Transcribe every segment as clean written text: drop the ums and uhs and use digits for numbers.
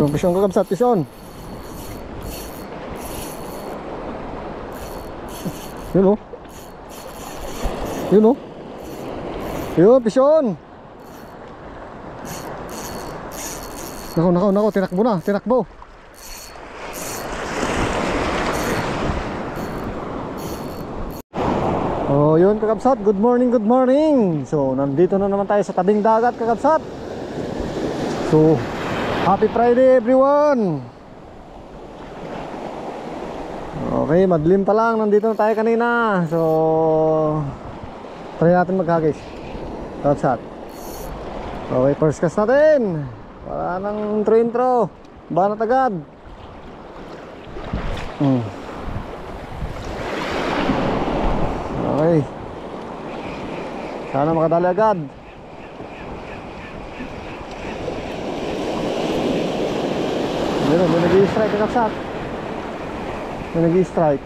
Yung pisyon kakabsat, pisyon. Yun o. Yun o. Yun, pisyon. Nako, tinakbo na, tinakbo. Oh, yun kakabsat, good morning, good morning. So, nandito na naman tayo sa tabing dagat kakabsat. So, happy Friday everyone. Okay, madilim pa lang, nandito na tayo kanina. So, try natin maghagis kakabsat. Okay, first cast natin. Para ng intro. Banat agad. Okay. Sana makadali agad. May nag-i-strike kakabsat. May nag-i-strike.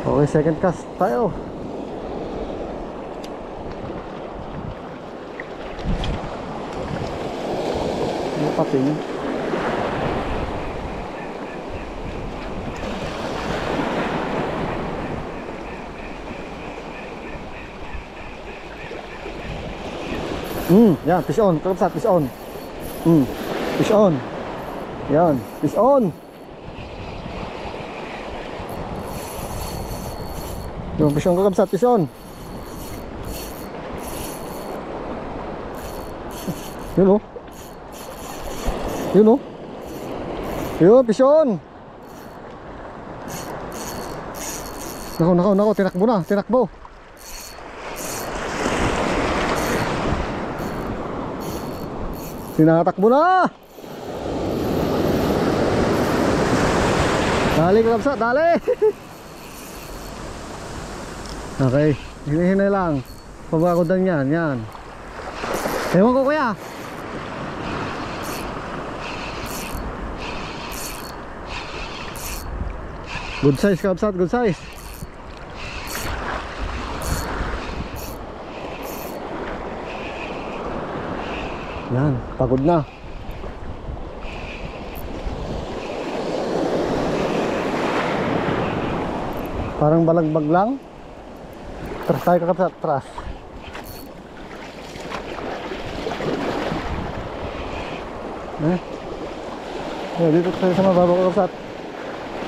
Okay, second cast tayo. Ano pating? Yan, fish on, kakabsat, fish on. Fish on. Yan, fish on. Yung pisyon kakabsat, pisyon. Yun o. Yun o. Yun, pisyon. Nako, tinakbo na, tinakbo. Tinatakbo na. Dali kakabsat, dali. Okay, hinahinay lang. Pabagodan yan, yan. Ewan ko kuya. Good size kabsat, good size. Yan, pagod na. Parang balagbag lang. Tras tayo kakabsat, tras. Dito tayo sa mababaw kakabsat.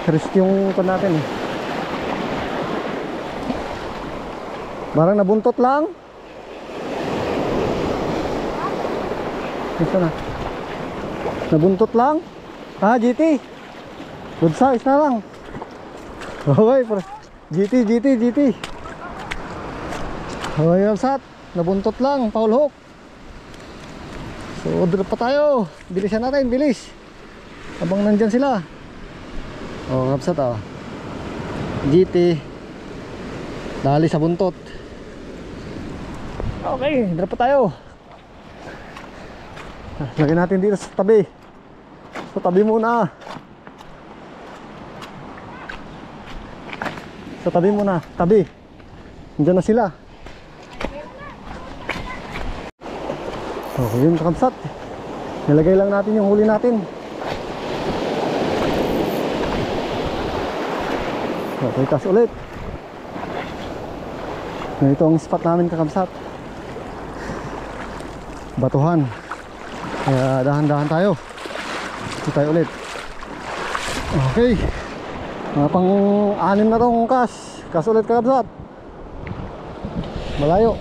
Risk yung kon natin eh. Parang nabuntot lang. Ito na. Nabuntot lang. GT. Good size na lang. Okay, GT. Okay, kapsat, nabuntot lang, foul hook. So, drop pa tayo. Bilisan natin, bilis. Habang nandyan sila. Oh, kapsat oh. GT. Dali sa buntot. Okay, drop pa tayo. Lagyan natin dito sa tabi. Sa tabi muna. Sa tabi muna, tabi. Nandyan na sila. Okay, yun kakabsat. Nilagay lang natin yung huli natin. Okay, tas ulit. Ito ang spot namin kakabsat. Batuhan. Kaya dahan-dahan tayo. Ito tayo ulit. Okay. Mga pang-anim na tong kas. Kas ulit kakabsat. Malayo.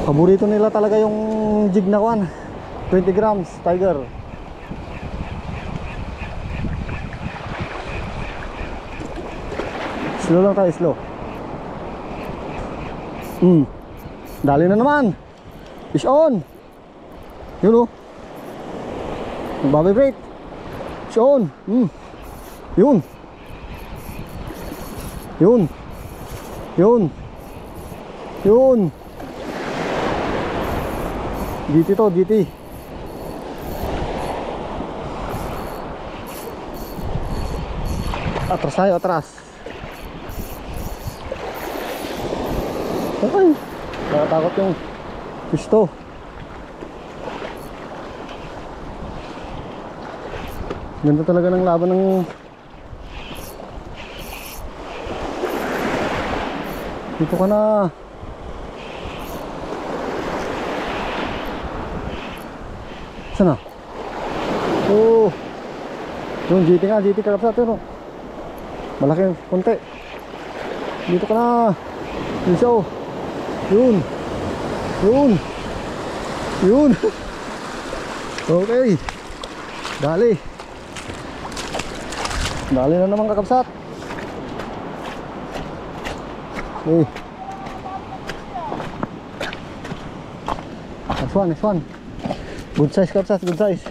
Paborito nila talaga yung jig na kwan. 20 grams tiger. Slow lang tayo, slow. Dali na naman. Fish on. Yun o. Magbabibrate. Fish on. Yun. GT to, GT. Atras tayo, atras. Okay. Nakatakot yung pisto. Ganda talaga ng laban ng dito ka na. Saan na? Oh, yung GT nga, GT kakapsat yun, oh. Malaki konti. Dito ka na. Yun siya, oh. Yun. Yun. Yun. Okay. Dali. Dali na naman kakapsat. Okay. Next one, next one. Good size kakapsat, good size.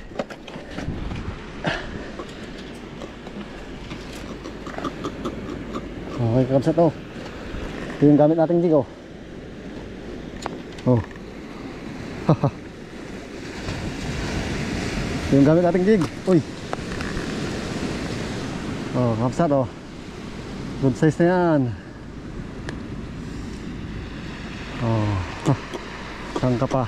Okay kakapsat, oh. Ito yung gamit nating jig, oh. Oh. Haha. Ito yung gamit nating jig. Uy. Oh, kakapsat, oh. Good size na yan. Oh. Saan ka pa?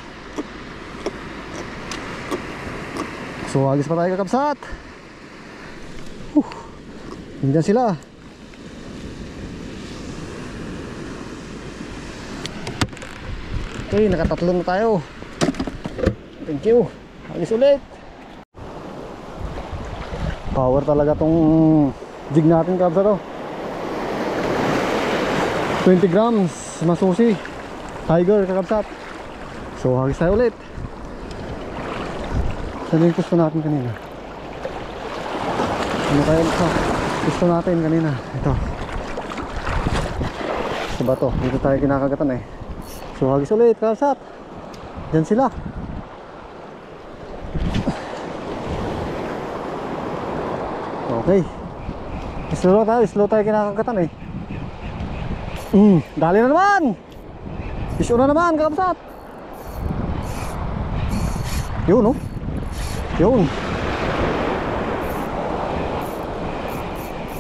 So, agis pa tayo kakapsat. Hindi sila. Okay, nakatatlo na tayo. Thank you. Agis ulit. Power talaga tong jig natin kakapsat, oh. 20 grams masusi. Tiger kakapsat. So, agis tayo ulit. Saan yung gusto natin kanina? Ano kaya gusto natin kanina? Ito. Sa bato. Dito tayo kinakagatan, eh. So, hagis ulit kakapsat. Diyan sila. Okay. Slow tayo kinakagatan, eh. Dali na naman. Iso na naman kakapsat. Yun, oh. Yun.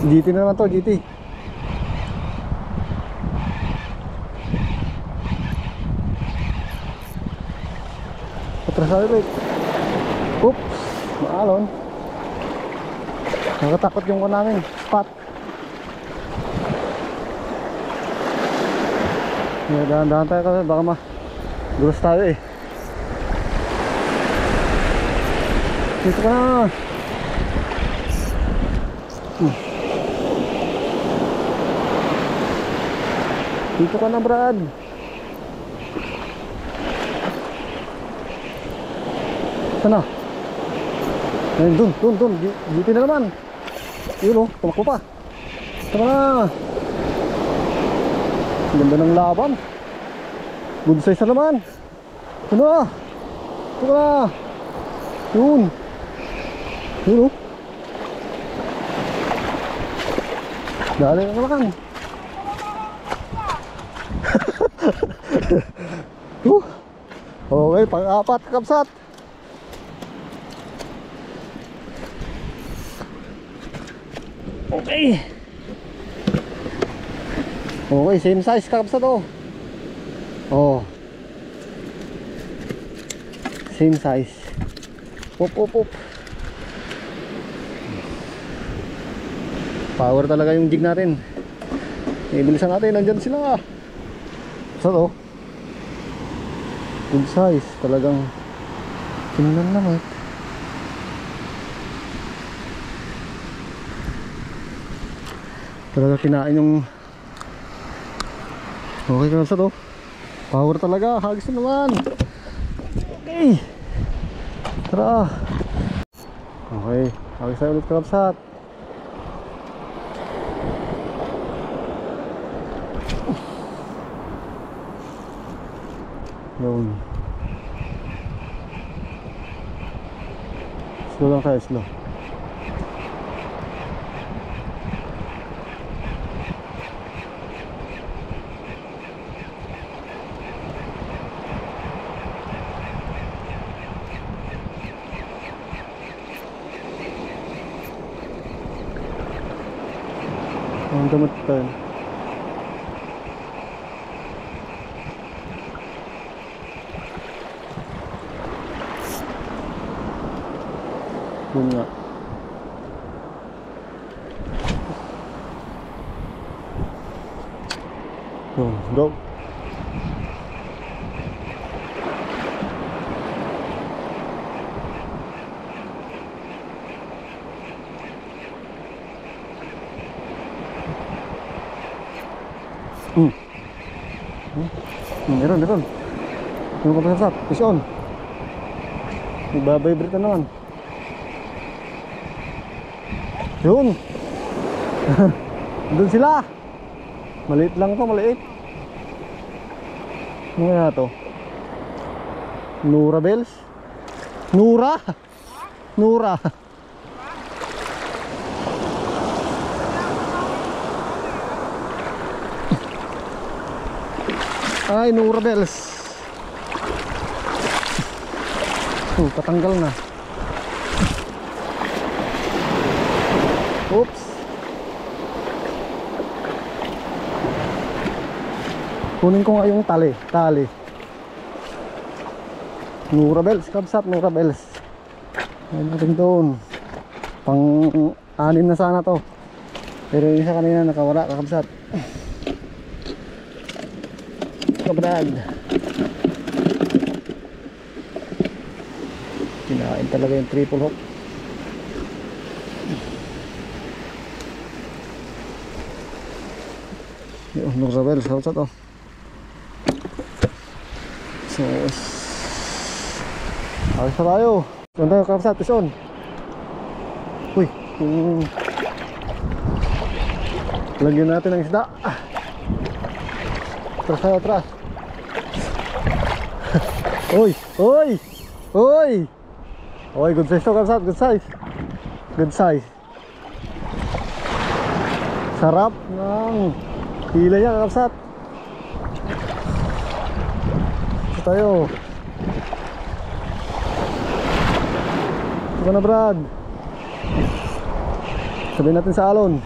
GT na naman to, GT. Patras tayo ulit. Oops, maalon. Nakatakot yung ko namin spot. Dahan-dahan tayo kasi baka madulas tayo, eh. Dito ka na. Dito ka na, Brad. Sana. Ayun, dun. Dito na naman. Yun, oh, tumakbo pa. Dito ka na. Ganda ng laban. Good size na naman. Ito na. Ito na. Yun. Yun, oh. Dali na naman. Okay, pang-apat kakapsat. Okay. Okay, same size kakapsat, oh. Oh. Same size. Pop. Power talaga yung jig natin. Ibilisan natin, nandyan sila. So, good size. Talagang tingnan naman. Talaga kinain yung. Okay ka sa to. Power talaga, hagis na naman. Okay. Tara. Okay, hagis tayo ulit kakapsat. Yun. Slow lang tayo, slow. Ang gamot pa yun. Yun nga. Yun, go. Meron. Yung kapasap, fish on. Nagbabibrate na naman. Yun. Doon sila. Maliit lang to, maliit. Ano kaya to? Nura bells? Nura? Nura. Ay, Nura bells. Patanggal na. Oops. Kunin ko nga yung tali. Nura bells, kabsat, Nura bells. Ayun natin doon. Pang-anim na sana to. Pero yung isa kanina nakawala, kakabsat. Kabrad. Kinain talaga yung triple hook. Yung Nura bells, kabsat oh. So, ayos na tayo. Doon tayo kapsat, fish on. Uy, lagyan natin ng isda. Atras tayo, atras. Oy, good size to kapsat, good size. Good size. Sarap ng hila niya kapsat. Tayo. Ito na Brad. Sabihin natin sa alon.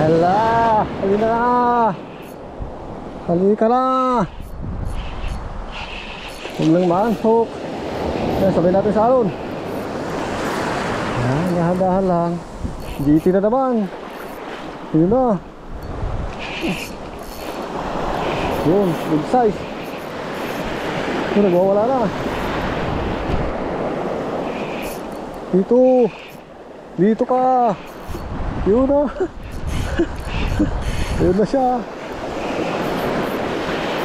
Hala, halika na. Halika na. Huwag lang maantok. Sabihin natin sa alon. Yan, dahan-dahan lang. GT na naman. Yun na. Yun, good size. Yun, nagwawala na. Dito ka. Yun na. Yun na siya.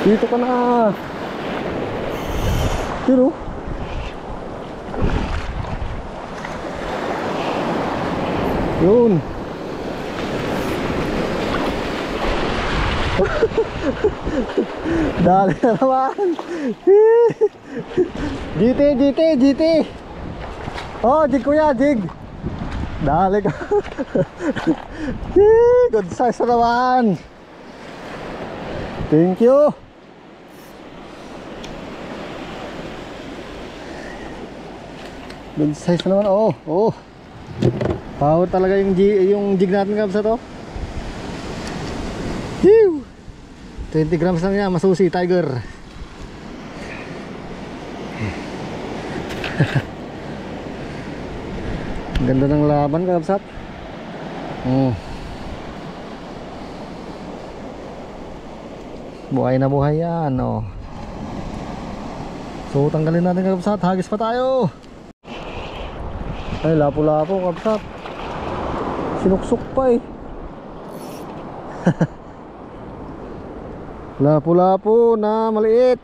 Dito ka na. Yun o. Yun. Dali na naman. GT. Oh, jig kuya, jig. Dali ka. Good size na naman. Thank you. Good size na naman. Oh. Power talaga yung jig natin kapsa to. 20 grams lang yan, masusi tiger. Ganda ng laban kapsat. Buhay na buhay yan oh. So tanggalin natin kapsat, hagis pa tayo. Ay lapo-lapo kapsat. Sinuksok pa eh. Lapo-lapo na maliit.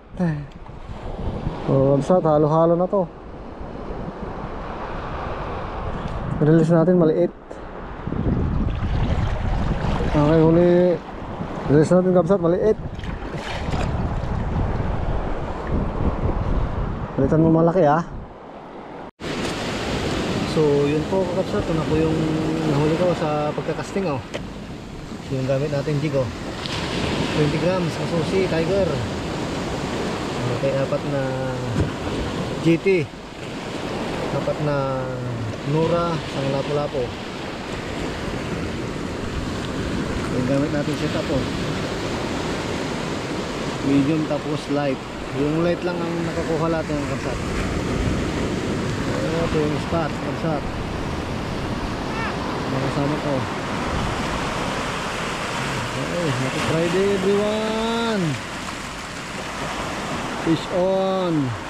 Kapsat, halo-halo na to. Release natin maliit. Okay, huli. Release natin kapsat, maliit. Palitan mo malaki ah. So yun po kapsat, ito na po yung nahuli ko sa pagkakasting oh. Yung gamit natin jig oh. 20 grams, masusi, tiger. Okay, 4 na GT. 4 na Nura, isang lapo-lapo. Yung gamit natin setup po. Medium tapos light. Yung light lang ang nakakuha natin ng karsat. Ito yung spot, karsat. Nakasama ko. Okay, happy Friday everyone. Fish on.